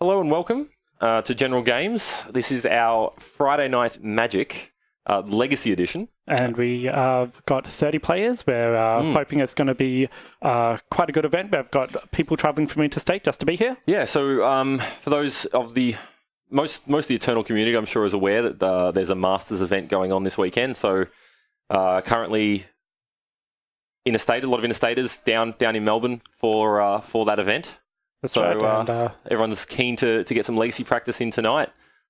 Hello and welcome to General Games. This is our Friday Night Magic Legacy Edition. And we have got 30 players. We're hoping it's going to be quite a good event. We've got people travelling from interstate just to be here. Yeah, so for those of the most of the Eternal community, I'm sure is aware that there's a Masters event going on this weekend. So currently interstate, a lot of interstaters down in Melbourne for that event. That's right. And everyone's keen to get some legacy practice in tonight.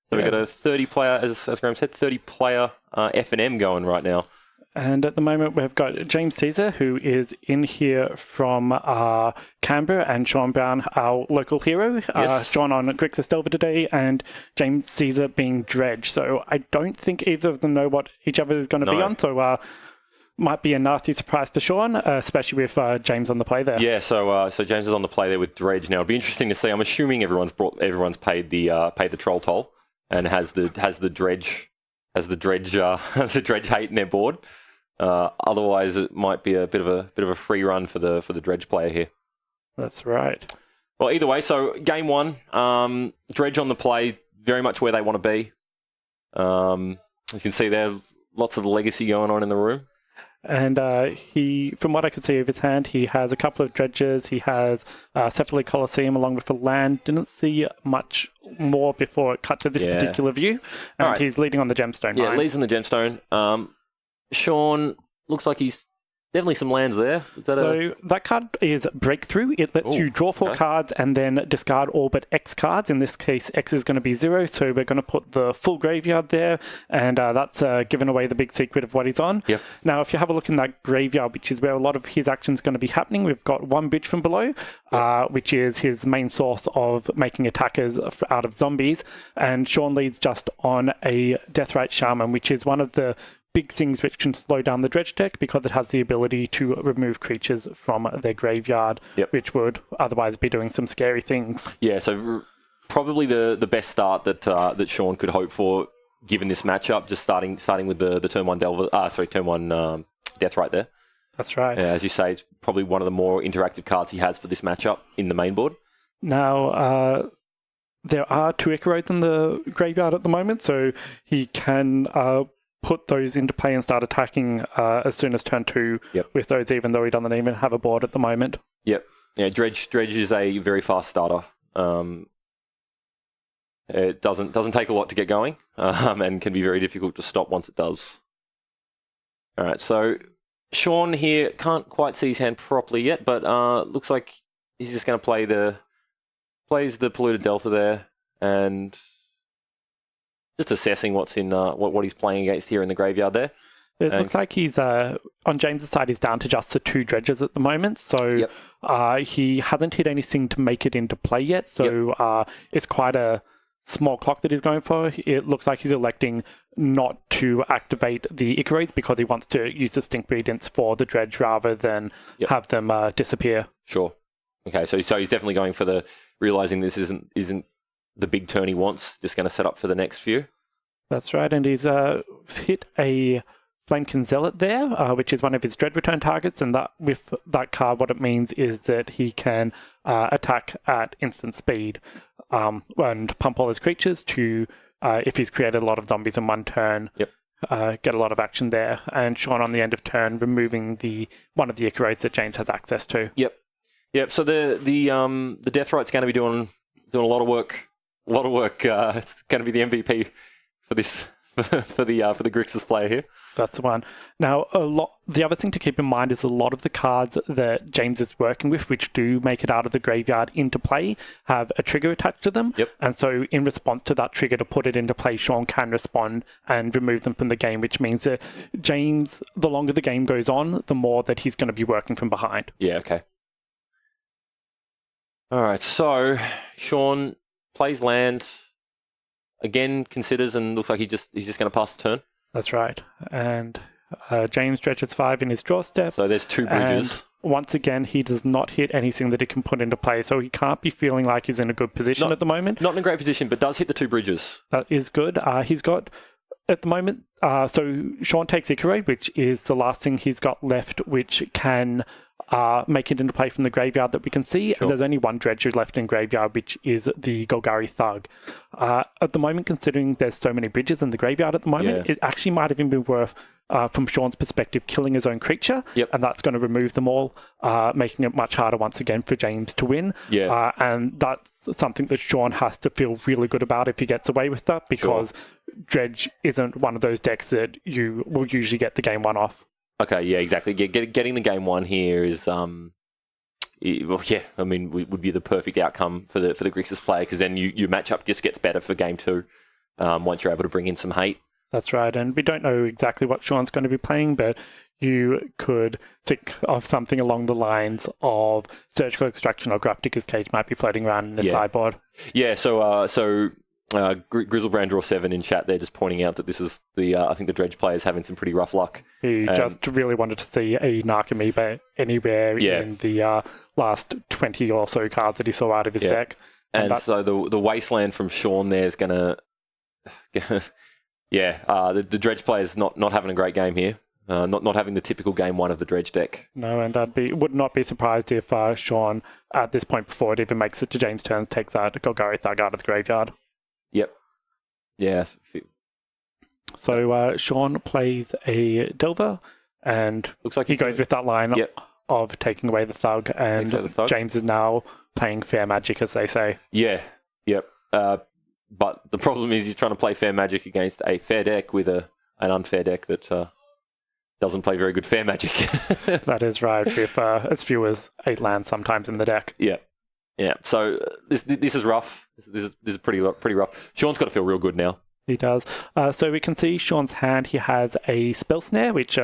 So we've got a 30-player, as Graham said, 30-player F&M going right now. And at the moment, we've got James Caesar, who is in here from Canberra, and Sean Brown, our local hero. Yes. Sean on Grixis Delver today, and James Caesar being Dredge. So I don't think either of them know what each other is going to be on. So might be a nasty surprise for Sean, especially with James on the play there. Yeah, so James is on the play there with Dredge. Now it'll be interesting to see. I'm assuming everyone's paid the troll toll and has the dredge hate in their board. Otherwise, it might be a bit of a free run for the Dredge player here. That's right. Well, either way, so game one, Dredge on the play, very much where they want to be. As you can see there, lots of legacy going on in the room. And he, from what I could see of his hand, he has a couple of dredges. He has Cephaly Colosseum along with a land. Didn't see much more before it cut to this particular view. And he's leading on the gemstone. Yeah, leads on the gemstone. Sean looks like he's definitely some lands there. That card is Breakthrough. It lets you draw 4 cards and then discard all but X cards. In this case, X is going to be 0, so we're going to put the full graveyard there, and that's giving away the big secret of what he's on. Yep. Now, if you have a look in that graveyard, which is where a lot of his action's going to be happening, we've got one bridge from below, which is his main source of making attackers out of zombies, and Sean leads just on a Deathrite Shaman, which is one of the big things which can slow down the Dredge deck because it has the ability to remove creatures from their graveyard, which would otherwise be doing some scary things. Yeah, so probably the best start that Sean could hope for given this matchup, just starting with the turn 1 turn 1 Death right there. That's right. As you say, it's probably one of the more interactive cards he has for this matchup in the main board. Now, there are 2 Icarodes in the graveyard at the moment, so he can put those into play and start attacking as soon as turn 2 with those, even though he doesn't even have a board at the moment. Yep. Yeah, Dredge is a very fast starter. It doesn't take a lot to get going, and can be very difficult to stop once it does. All right, so Sean here can't quite see his hand properly yet, but looks like he's just going to plays the Polluted Delta there, and just assessing what's in what he's playing against here in the graveyard there. It looks like he's on James's side. He's down to just the 2 dredges at the moment, so he hasn't hit anything to make it into play yet. So it's quite a small clock that he's going for. It looks like he's electing not to activate the Icarodes because he wants to use the Stink Radiance for the dredge rather than have them disappear. Sure. Okay, so he's definitely going for realizing this isn't the big turn he wants, just going to set up for the next few. That's right, and he's hit a Flamekin Zealot there, which is one of his Dread Return targets, and that with that card, what it means is that he can attack at instant speed and pump all his creatures to, if he's created a lot of zombies in one turn, get a lot of action there. And Sean on the end of turn, removing one of the Icarodes that James has access to. Yep. So the Deathrite's going to be doing a lot of work. It's going to be the MVP for this for the Grixis player here. That's the one. Now, the other thing to keep in mind is a lot of the cards that James is working with, which do make it out of the graveyard into play, have a trigger attached to them. Yep. And so in response to that trigger to put it into play, Sean can respond and remove them from the game, which means that James, the longer the game goes on, the more that he's going to be working from behind. Yeah, okay. All right, so Sean plays land, again considers, and looks like he's just going to pass the turn. That's right. And James dredges 5 in his draw step. So there's 2 bridges. And once again, he does not hit anything that he can put into play, so he can't be feeling like he's in a good position at the moment. Not in a great position, but does hit the 2 bridges. That is good. He's got, at the moment, so Sean takes Icarade, which is the last thing he's got left, which can make it into play from the graveyard that we can see. Sure. And there's only one Dredge left in graveyard, which is the Golgari Thug. At the moment, considering there's so many bridges in the graveyard at the moment, it actually might have even been worth, from Sean's perspective, killing his own creature. Yep. And that's going to remove them all, making it much harder once again for James to win. Yeah. And that's something that Sean has to feel really good about if he gets away with that, because Dredge isn't one of those decks that you will usually get the game one off. Okay, yeah, exactly. Getting the game one here is, I mean, would be the perfect outcome for the Grixis player, because then your matchup just gets better for game two once you're able to bring in some hate. That's right, and we don't know exactly what Sean's going to be playing, but you could think of something along the lines of Surgical Extraction or Grafdigger's Cage might be floating around in the sideboard. Yeah, so Grizzlebrand Draw 7 in chat there just pointing out that this is I think the Dredge player's having some pretty rough luck. He just really wanted to see a Narc Amoeba anywhere in the last 20 or so cards that he saw out of his deck. And so the Wasteland from Sean there is going to... the Dredge player's not having a great game here. Not having the typical game one of the Dredge deck. No, and would not be surprised if Sean, at this point before it even makes it to James' turns, takes that Golgari Thug out of the graveyard. Yep. Yeah. So Sean plays a Delver, and looks like he goes with that line of taking away the Thug, and James is now playing Fair Magic, as they say. Yeah. Yep. But the problem is he's trying to play Fair Magic against a fair deck with an unfair deck that doesn't play very good Fair Magic. That is right, with as few as 8 lands sometimes in the deck. Yeah. Yeah, so this is rough. This is pretty rough. Sean's got to feel real good now. He does. So we can see Sean's hand. He has a Spell Snare, which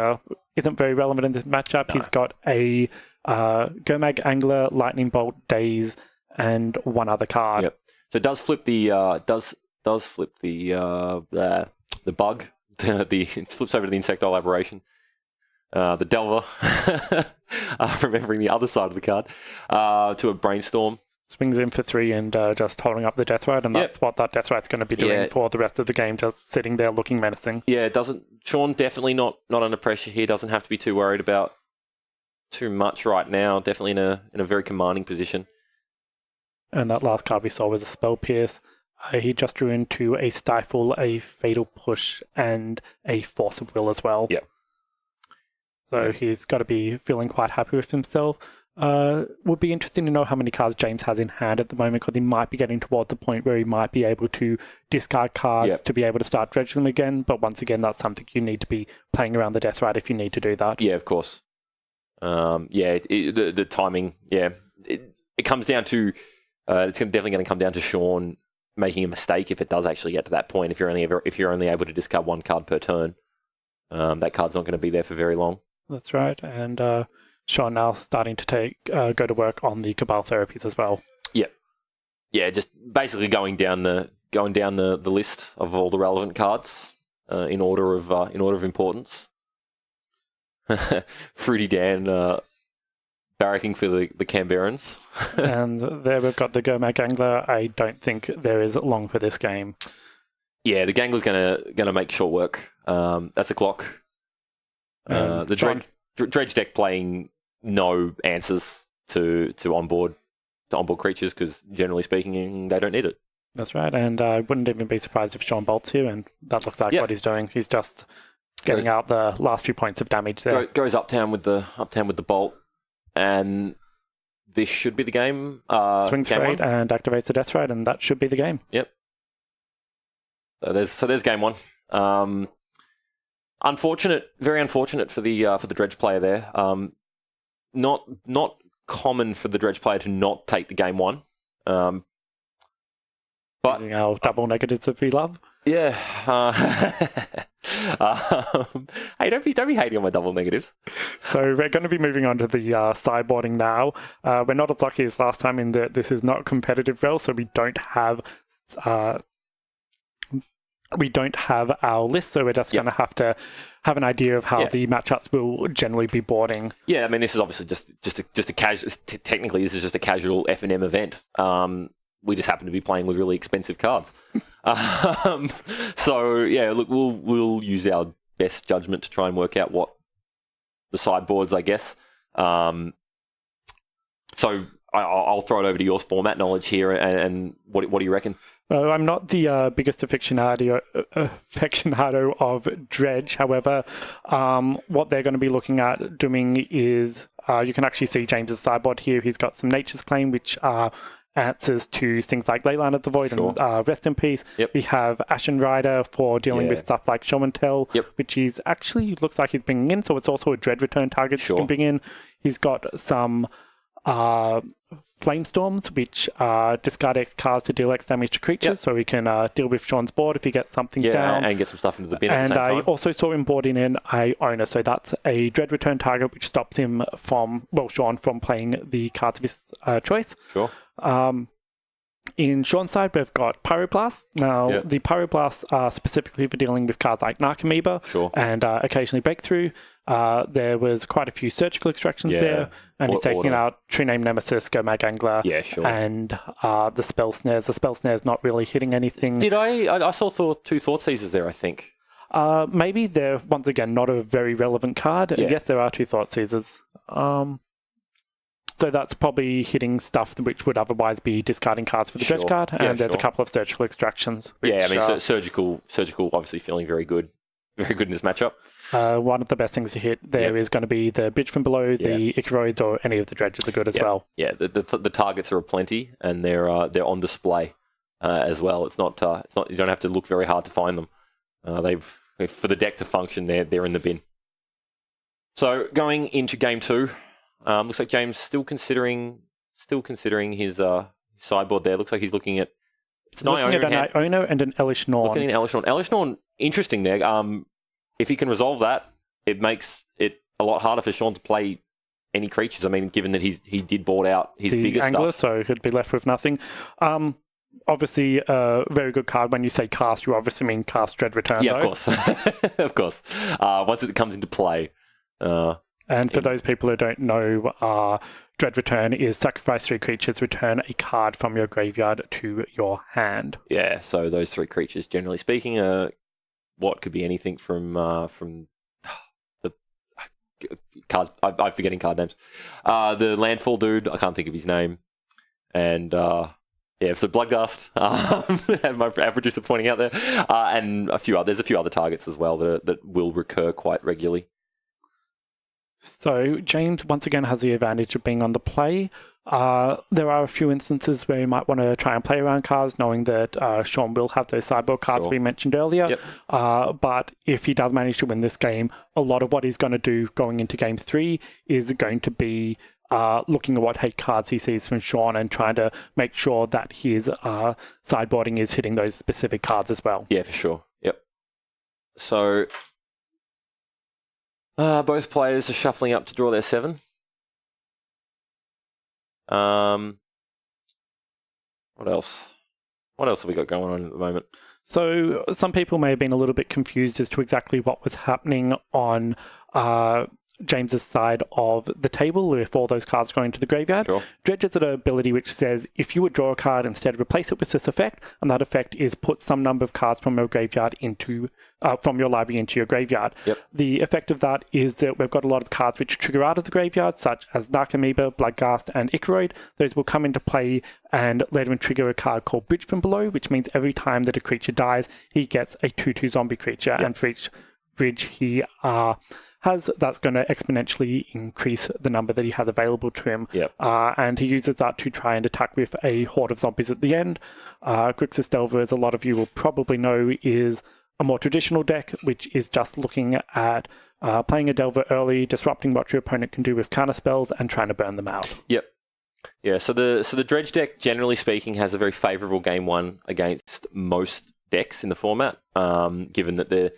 isn't very relevant in this matchup. No. He's got a Gomag Angler, Lightning Bolt, Daze, and one other card. Yep. So it does flip the the bug. It flips over to the Insectile Aberration. The Delver, remembering the other side of the card, to a Brainstorm. Swings in for 3 and just holding up the Death Ride, and that's what that Death Ride's going to be doing for the rest of the game, just sitting there looking menacing. Yeah, Sean definitely not under pressure here, doesn't have to be too worried about too much right now, definitely in a very commanding position. And that last card we saw was a Spell Pierce. He just drew into a Stifle, a Fatal Push, and a Force of Will as well. Yeah. So he's got to be feeling quite happy with himself. Would be interesting to know how many cards James has in hand at the moment, because he might be getting towards the point where he might be able to discard cards to be able to start dredging them again. But once again, that's something you need to be playing around the Death Ride if you need to do that. Yeah, of course. The timing, it comes down to... it's definitely going to come down to Sean making a mistake if it does actually get to that point. If you're only able to discard one card per turn, that card's not going to be there for very long. That's right, and Sean now starting to go to work on the Cabal therapies as well. Yeah, just basically going down the list of all the relevant cards in order of importance. Fruity Dan barracking for the Canberrans. And there we've got the Gomag Angler. I don't think there is long for this game. Yeah, the Gangler's gonna make short work. That's a clock. The Dredge deck playing no answers to onboard creatures, because generally speaking they don't need it. That's right, and I wouldn't even be surprised if Sean bolts here, and that looks like what he's doing. He's just getting out the last few points of damage there. Goes uptown with the bolt, and this should be the game. Swings for 8 and activates the Death Ride, and that should be the game. Yep. So there's game 1. Very unfortunate for the Dredge player there. Not common for the Dredge player to not take the game 1. But using our double negatives that we love. Yeah. Hey, don't be hating on my double negatives. So we're going to be moving on to the sideboarding now. We're not as lucky as last time in that this is not competitive well, so we don't have our list, so we're just going to have to have an idea of how the matchups will generally be boarding. Yeah, I mean, this is obviously just a casual. Technically, this is just a casual F&M event. We just happen to be playing with really expensive cards. So yeah, look, we'll use our best judgment to try and work out what the sideboards, I guess. So I'll throw it over to your format knowledge here, and what do you reckon? I'm not the biggest aficionado of Dredge. However, what they're going to be looking at doing is you can actually see James's sideboard here. He's got some Nature's Claim, which are answers to things like Leyline of the Void and Rest in Peace. Yep. We have Ashen Rider for dealing with stuff like Show and Tell, which is actually looks like he's bringing in. So it's also a Dread return target you can bring in. He's got some Flamestorms, which discard X cards to deal X damage to creatures, so we can deal with Sean's board if he gets something down. And get some stuff into the bin at the same time. And I also saw him boarding in a owner, so that's a Dread return target, which stops him from, Sean, from playing the cards of his choice. Sure. In Sean's side, we've got Pyroblast. Now, the Pyroblasts are specifically for dealing with cards like Narcomoeba and occasionally Breakthrough. There was quite a few surgical extractions there, and he's taking out True Name Nemesis, Go Mag Angler, and the Spell Snares. The Spell Snare's not really hitting anything. I saw two Thought Seizers there, I think. Maybe they're, once again, not a very relevant card. Yes, there are two Thought Seizers. So that's probably hitting stuff which would otherwise be discarding cards for the Dredge card, and there's a couple of surgical extractions. Which, surgical obviously feeling very good in this matchup. One of the best things to hit there is going to be the Bridge from Below, the Ichoroids, or any of the Dredges are good as well. Yeah, the targets are aplenty, and they're on display as well. It's not you don't have to look very hard to find them. For the deck to function, they're in the bin. So going into game 2. Looks like James still considering his sideboard there. Looks like he's looking at an Iono and an Elish Norn. Looking at Elish Norn. Elish Norn, interesting there. If he can resolve that, it makes it a lot harder for Sean to play any creatures. I mean, given that he did board out his biggest angler, stuff. So he'd be left with nothing. Obviously, a very good card. When you say cast, you obviously mean cast Dread Return. Yeah, of course. Of course. Once it comes into play. And for those people who don't know, Dread Return is sacrifice 3 creatures, return a card from your graveyard to your hand. Yeah, so those 3 creatures, generally speaking, what could be anything from the cards. I'm forgetting card names. The Landfall dude, I can't think of his name. And so Bloodgust, my producer pointing out there, and there's a few other targets as well that will recur quite regularly. So James, once again, has the advantage of being on the play. There are a few instances where you might want to try and play around cards, knowing that Sean will have those sideboard cards we mentioned earlier. But if he does manage to win this game, a lot of what he's going to do going into game 3 is going to be looking at what hate cards he sees from Sean and trying to make sure that his sideboarding is hitting those specific cards as well. Yeah, for sure. Yep. So both players are shuffling up to draw their 7. What else? What else have we got going on at the moment? So some people may have been a little bit confused as to exactly what was happening on James's side of the table with all those cards going to the graveyard. Dredge is an ability which says if you would draw a card, instead replace it with this effect, and that effect is put some number of cards from your graveyard from your library into your graveyard. The effect of that is that we've got a lot of cards which trigger out of the graveyard, such as Narcomoeba, Bloodgast, and Ichoroid. Those will come into play and let him trigger a card called Bridge from Below, which means every time that a creature dies, he gets a 2/2 zombie creature, and for each bridge he that's going to exponentially increase the number that he has available to him. And he uses that to try and attack with a horde of zombies at the end. Grixis Delver, as a lot of you will probably know, is a more traditional deck, which is just looking at playing a Delver early, disrupting what your opponent can do with counter spells, and trying to burn them out. Yeah, so the Dredge deck, generally speaking, has a very favourable game 1 against most decks in the format, given that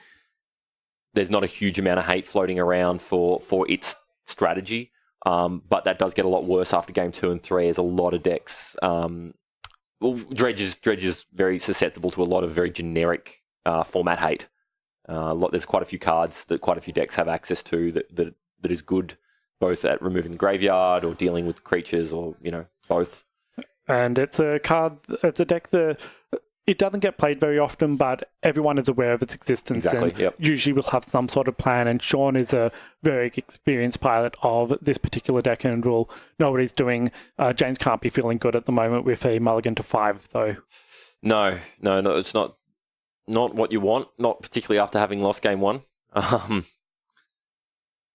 there's not a huge amount of hate floating around for its strategy, but that does get a lot worse after game 2 and 3, as a lot of decks. Dredge is very susceptible to a lot of very generic format hate. There's quite a few cards that quite a few decks have access to that is good, both at removing the graveyard or dealing with creatures, or both. And it's a deck that it doesn't get played very often, but everyone is aware of its existence. Exactly, And yep. usually will have some sort of plan. And Sean is a very experienced pilot of this particular deck and will know what he's doing. James can't be feeling good at the moment with a mulligan to 5, though. No, it's not what you want, not particularly after having lost game 1.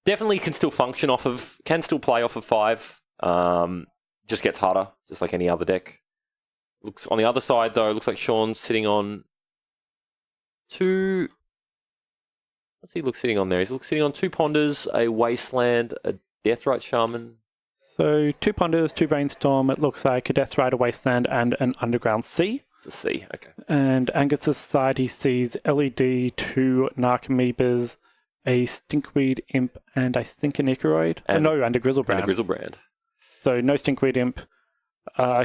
Definitely can still play off of 5. Just gets harder, just like any other deck. Looks on the other side though. Looks like Sean's sitting on 2. What's he sitting on there? He's sitting on 2 Ponders, a Wasteland, a Deathrite Shaman. So 2 Ponders, 2 Brainstorm. It looks like a Deathrite, a Wasteland, and an Underground Sea. It's a C. Okay. And Angus's side, he sees LED, 2 Narcomoebas, a Stinkweed Imp, and I think an Ichoroid. And a Grizzlebrand. And a Grizzlebrand. So no Stinkweed Imp.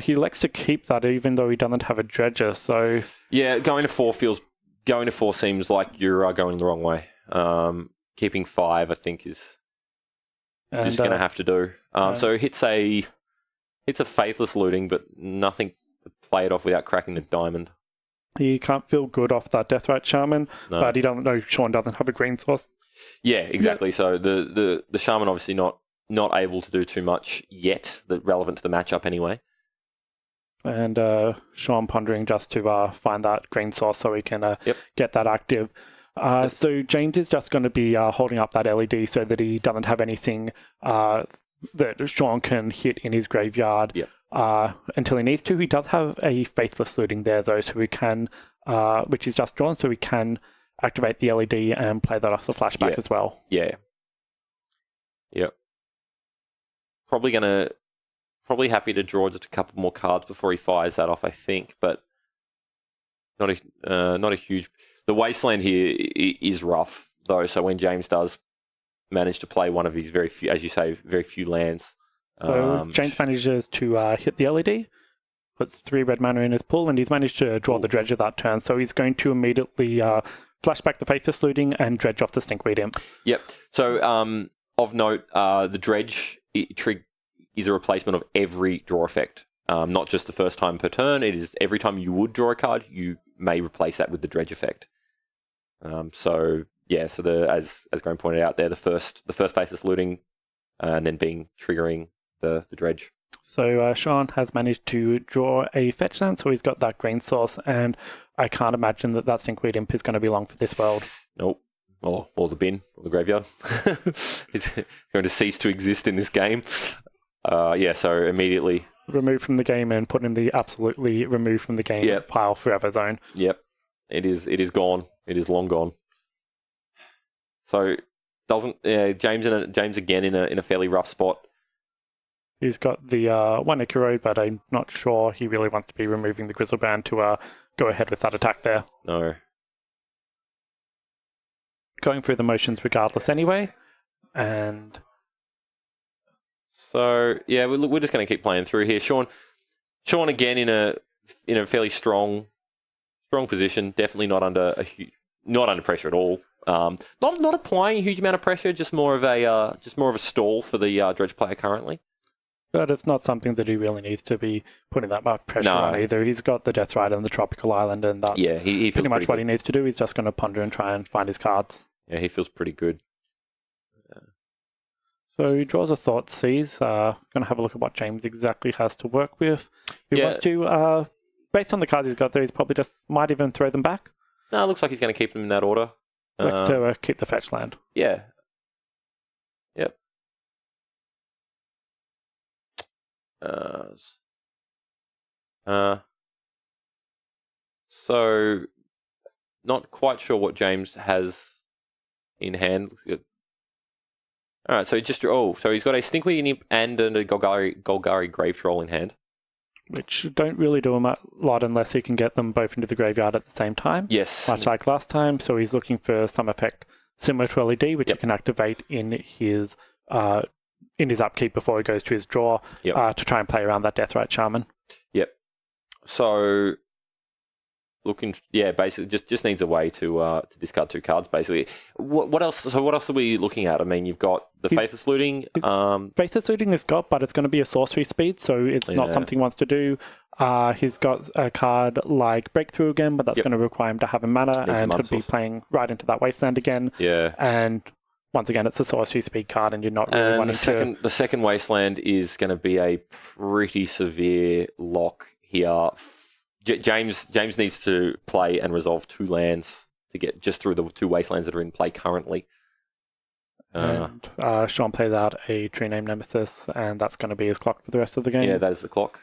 He likes to keep that even though he doesn't have a Dredger, so... Yeah, going to 4 seems like you're going the wrong way. Keeping 5, I think, is just going to have to do. So hits a Faithless Looting, but nothing to play it off without cracking the diamond. He can't feel good off that Deathrite Shaman, but he doesn't know Sean doesn't have a green source. Yeah, exactly. Yeah. So the Shaman obviously not able to do too much yet, relevant to the matchup anyway. And Sean pondering just to find that green source so he can get that active. So James is just going to be holding up that LED so that he doesn't have anything that Sean can hit in his graveyard until he needs to. He does have a Faithless Looting there though, so we can, which is just drawn, so we can activate the LED and play that off the flashback as well. Yeah. Yep. Probably happy to draw just a couple more cards before he fires that off, I think, but not a huge... The Wasteland here is rough, though, so when James does manage to play one of his very few, as you say, very few lands... So James manages to hit the LED, puts 3 red mana in his pool, and he's managed to draw the Dredge of that turn, so he's going to immediately flash back the Faithless Looting and Dredge off the Stinkweed Imp. Yep. So, of note, the Dredge is a replacement of every draw effect, not just the first time per turn. It is every time you would draw a card, you may replace that with the Dredge effect. So as Graham pointed out there, the first Faithless Looting, and then triggering the Dredge. So Sean has managed to draw a fetch land, so he's got that green source, and I can't imagine that Stinkweed Imp is going to be long for this world. Nope. Or the bin, or the graveyard. It's going to cease to exist in this game. So immediately... Removed from the game and put in the absolutely removed from the game pile forever zone. Yep. It is gone. It is long gone. So James again in a fairly rough spot. He's got the one Ichoroid, but I'm not sure he really wants to be removing the Grizzlebrand to go ahead with that attack there. No. Going through the motions regardless anyway. And... So, yeah, we're just going to keep playing through here. Sean again in a fairly strong position, definitely not under pressure at all. Not applying a huge amount of pressure, just more of a stall for the Dredge player currently. But it's not something that he really needs to be putting that much pressure on either. He's got the Deathrite and the Tropical Island, and that's he pretty much what he needs to do. He's just going to ponder and try and find his cards. Yeah, he feels pretty good. So he draws a Thought Seize. Going to have a look at what James exactly has to work with. If he wants to, based on the cards he's got there, he's probably just might even throw them back. No, it looks like he's going to keep them in that order. Likes to keep the fetch land. Yeah. Yep. So, not quite sure what James has in hand. Looks good. All right, so so he's got a Stinkweed Imp and a Golgari Grave Troll in hand. Which don't really do him a lot unless he can get them both into the graveyard at the same time. Yes. Much like last time, so he's looking for some effect similar to LED, which he can activate in his upkeep before he goes to his draw to try and play around that Deathrite Shaman. Yep. So... basically just needs a way to discard 2 cards, basically. What else? So what else are we looking at? I mean, you've got the Faithless Looting. Faithless Looting is got, but it's going to be a sorcery speed, so it's not something he wants to do. He's got a card like Breakthrough again, but that's going to require him to have a mana, and he'll be playing right into that Wasteland again. Yeah. And once again, it's a sorcery speed card, and you're not really wanting to... The second Wasteland is going to be a pretty severe lock here. James needs to play and resolve 2 lands to get just through the 2 Wastelands that are in play currently. And Sean plays out a Tree Name Nemesis, and that's going to be his clock for the rest of the game. Yeah, that is the clock.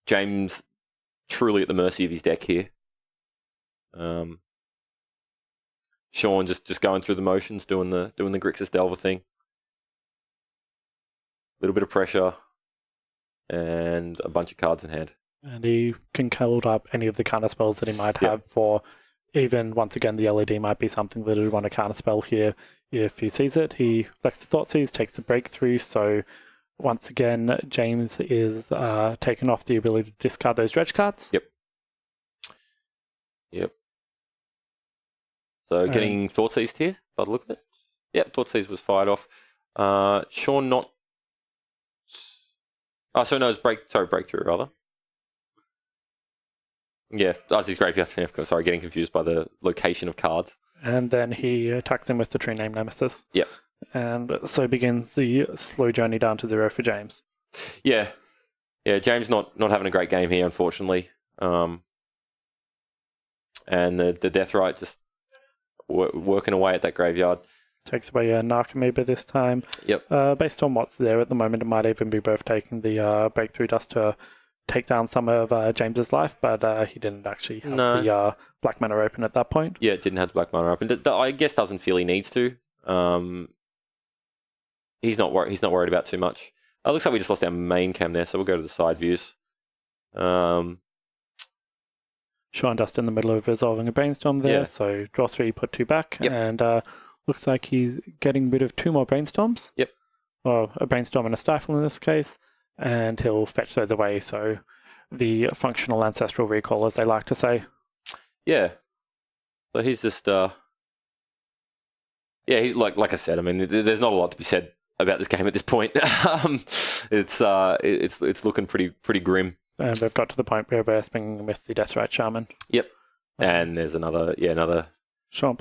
James truly at the mercy of his deck here. Sean just going through the motions, doing the Grixis Delver thing. A little bit of pressure, and a bunch of cards in hand. And he can hold up any of the counter spells that he might have for. Even, once again, the LED might be something that he'd want to counterspell here. If he sees it, he elects to Thoughtseize, takes the Breakthrough. So, once again, James is taking off the ability to discard those Dredge cards. Yep. So, getting Thoughtseized here, by the look of it. Yep, Thoughtseize was fired off. Sean not... Oh, so no, it's Breakthrough, rather. Yeah, that's his graveyard. Sorry, getting confused by the location of cards. And then he attacks him with the Tree Name Nemesis. Yep. And so begins the slow journey down to 0 for James. Yeah, James not having a great game here, unfortunately. And the Deathrite just working away at that graveyard. Takes away a Narcomoeba this time. Yep. Based on what's there at the moment, it might even be worth taking the Breakthrough Dust to take down some of James's life, but he didn't actually have the black mana open at that point. Yeah, didn't have the black mana open. I guess doesn't feel he needs to. He's not worried about too much. Looks like we just lost our main cam there, so we'll go to the side views. Sean Dust in the middle of resolving a Brainstorm there, so draw 3, put 2 back, and looks like he's getting rid of 2 more Brainstorms. Yep. Or a Brainstorm and a Stifle in this case. And he'll fetch those away, so the functional ancestral recall, as they like to say. Yeah. So he's just, he's like I said. I mean, there's not a lot to be said about this game at this point. It's looking pretty grim. And we've got to the point where we're spinning with the Deathrite Shaman. Yep. And there's another 2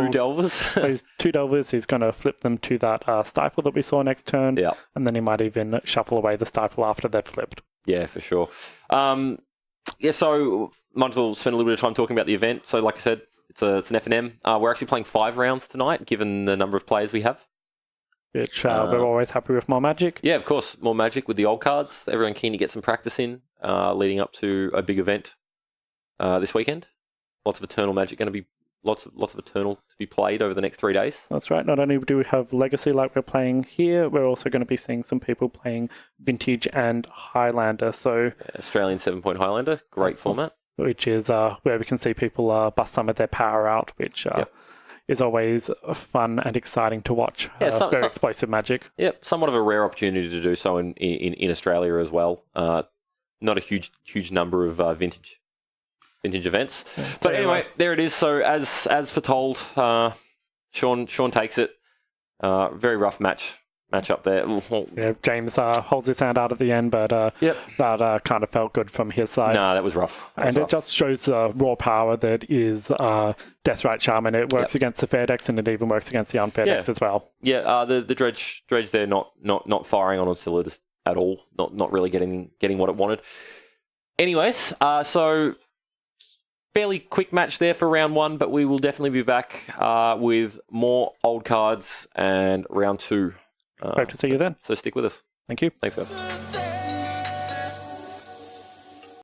Delvers. Plays 2 Delvers. He's going to flip them to that Stifle that we saw next turn. Yeah. And then he might even shuffle away the Stifle after they've flipped. Yeah, for sure. So might as well spend a little bit of time talking about the event. So like I said, it's an F&M. We're actually playing 5 rounds tonight, given the number of players we have. Which we're always happy with more Magic. Yeah, of course. More Magic with the old cards. Everyone keen to get some practice in leading up to a big event this weekend. Lots of Eternal Magic going to be... Lots of Eternal to be played over the next 3 days. That's right. Not only do we have Legacy like we're playing here, we're also going to be seeing some people playing Vintage and Highlander. So Australian 7-point Highlander, great format. Which is where we can see people bust some of their power out, which is always fun and exciting to watch. Very explosive Magic. Yep, somewhat of a rare opportunity to do so in Australia as well. Not a huge number of vintage events. But anyway, there it is. So as foretold, Sean takes it. Very rough matchup there. Yeah, James holds his hand out at the end, but that kind of felt good from his side. No, that was rough. It just shows the raw power that is Deathrite Shaman. It works against the fair decks, and it even works against the unfair decks as well. Yeah, the Dredge there not firing on Oscillators at all. Not really getting what it wanted. Anyways, so fairly quick match there for round 1, but we will definitely be back with more old cards and round 2. Hope to see you then. So stick with us. Thank you. Thanks, guys.